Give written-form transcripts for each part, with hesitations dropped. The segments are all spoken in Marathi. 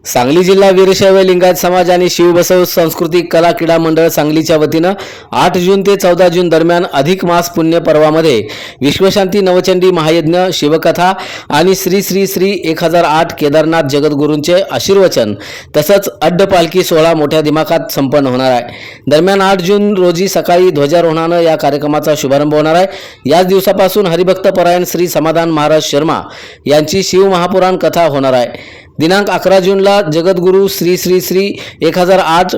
सांगली जिल्हा वीरशैव लिंगायत समाज आणि शिवबसव सांस्कृतिक कला क्रीडा मंडळ सांगलीच्या वतीनं 8 जून ते 14 जून दरम्यान अधिक मास पुण्य पर्वामध्ये विश्वशांती नवचंडी महायज्ञ, शिवकथा आणि श्री श्री श्री 1008 केदारनाथ जगद्गुरूंचे आशीर्वचन तसंच अड्डपालखी सोहळा मोठ्या दिमाखात संपन्न होणार आहे। दरम्यान 8 जून रोजी सकाळी ध्वजारोहणानं या कार्यक्रमाचा शुभारंभ होणार आहे। याच दिवसापासून हरिभक्त परायण श्री समाधान महाराज शर्मा यांची शिव महापुराण कथा होणार आहे। दिनांक 11 जूनला जगद्गुरू श्री श्री श्री 1008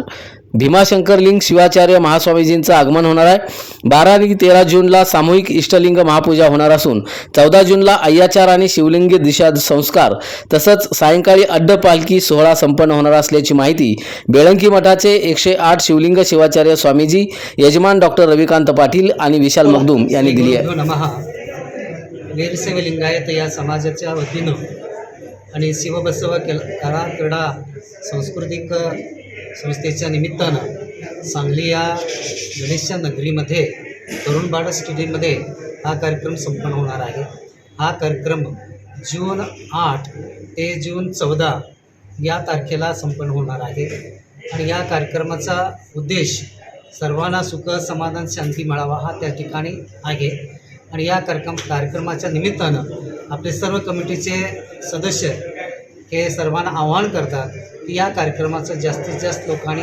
भीमाशंकरलिंग शिवाचार्य महास्वामीजींचं आगमन होणार आहे। 12 आणि 13 जूनला सामूहिक इष्टलिंग महापूजा होणार असून 14 जूनला अय्याचार आणि शिवलिंग दिशा संस्कार तसंच सायंकाळी अड्डपालखी सोहळा संपन्न होणार असल्याची माहिती बेळंकी मठाचे 108 शिवलिंग शिवाचार्य स्वामीजी यजमान डॉक्टर रविकांत पाटील आणि विशाल मगदूम यांनी दिली आहे। वीरशैव लिंगायत या समाजाच्या वतीनं आणि शिवबसव कला क्रीडा सांस्कृतिक संस्थेच्या निमित्तानं सांगली या गणेश नगरीमध्ये तरुणबाड स्टेडियममध्ये हा कार्यक्रम संपन्न होणार आहे। हा कार्यक्रम जून 8 ते जून 14 या तारखेला संपन्न होणार आहे आणि या कार्यक्रमाचा उद्देश सर्वांना सुख समाधान शांती मिळावा हा त्या ठिकाणी आहे। आणि या कार्यक्रमाच्या निमित्तानं आपले सर्व कमिटीचे सदस्य हे सर्वांना आवाहन करतात की या कार्यक्रमाचा जास्तीत जास्त लोकांनी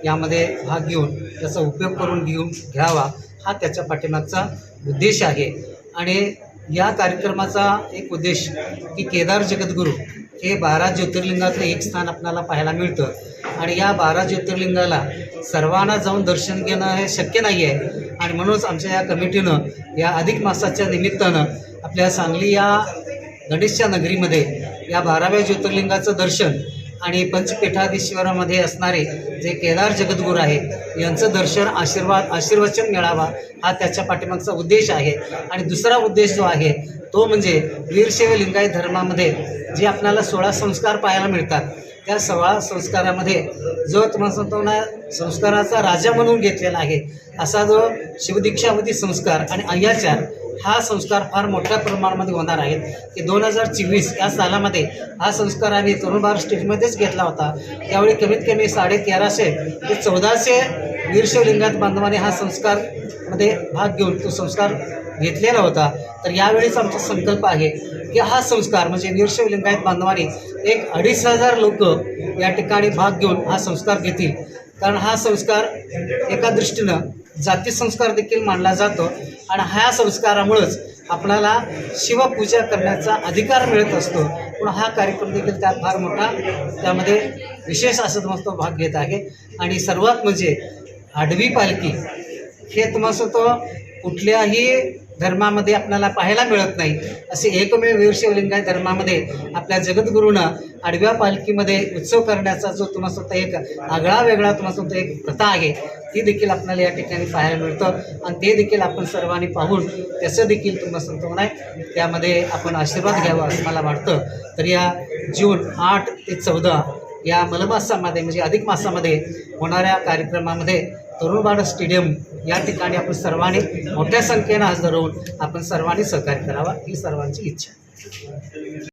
यामध्ये भाग घेऊन त्याचा उपयोग करून घ्यावा हा त्याच्या पाठीमागचा उद्देश आहे। आणि या कार्यक्रमाचा एक उद्देश की केदार जगद्गुरू हे 12 ज्योतिर्लिंगातलं एक स्थान आपल्याला पाहायला मिळतं आणि या 12 ज्योतिर्लिंगाला सर्वांना जाऊन दर्शन घेणं हे शक्य नाही आहे आणि म्हणूनच आमच्या या कमिटीनं या अधिक मासाच्या निमित्तानं आपल्या सांगली या गणेशच्या नगरीमध्ये या 12व्या ज्योतिर्लिंगाचं दर्शन आणि पंचपीठाधीश्वरामध्ये असणारे जे केदार जगद्गुरू आहे यांचं दर्शन आशीर्वचन मिळावा हा त्याच्या पाठीमागचा उद्देश आहे। आणि दुसरा उद्देश जो आहे तो म्हणजे वीरशैव लिंगायत धर्मामध्ये जे आपल्याला 16 संस्कार पाहायला मिळतात त्या 16 संस्कारामध्ये जो तुम्हाला सांगतो ना संस्काराचा राजा म्हणून घेतलेला आहे असा जो शिवदीक्षावती संस्कार आणि अय्याचार हा संस्कार फार मोठ्या प्रमाणामध्ये होणार आहेत की 2024 या सालामध्ये हा संस्कार आम्ही तरुणबाड स्टेटमध्येच घेतला होता। त्यावेळी कमीत कमी 1350 ते 1400 वीरशैव लिंगायत बांधवांनी हा संस्कारमध्ये भाग घेऊन तो संस्कार घेतलेला होता। तर यावेळीच आमचा संकल्प आहे की हा संस्कार म्हणजे वीरशैव लिंगायत बांधवांनी 1-2,500 लोक या ठिकाणी भाग घेऊन हा संस्कार घेतील। कारण हा संस्कार एका दृष्टीनं जाती संस्कार देखील मानला जातो आणि ह्या संस्कारामुळेच आपल्याला शिवपूजा करण्याचा अधिकार मिळत असतो। पण हा कार्यक्रम देखील त्यात फार मोठा त्यामध्ये विशेष असं मस्त भाग घेत आहे। आणि सर्वात म्हणजे आडवी पालखी हे तुम्हाला तो कुठल्याही धर्मामध्ये आपल्याला पाहायला मिळत नाही असे एकमेव वीरशैव लिंगायत धर्मामध्ये आपल्या जगद्गुरूंना आडव्या पालखीमध्ये उत्सव करण्याचा जो तुम्हाला स्वतः एक आगळा वेगळा तुम्हाला स्वतः एक प्रथा आहे ती देखील आपल्याला या ठिकाणी पाहायला मिळतं आणि ते देखील आपण सर्वांनी पाहून त्याचं देखील तुम्हाला सांगतो नाही त्यामध्ये आपण आशीर्वाद घ्यावा असं मला वाटतं। तर या जून 8 ते 14 या मलमासामध्ये म्हणजे अधिक मासामध्ये होणाऱ्या कार्यक्रमामध्ये तरुणबाड स्टेडियम या ठिकाणी आपण सर्वांनी मोठ्या संख्येनं हजर होऊन आपण सर्वांनी सहकार्य करावा ही सर्वांची इच्छा।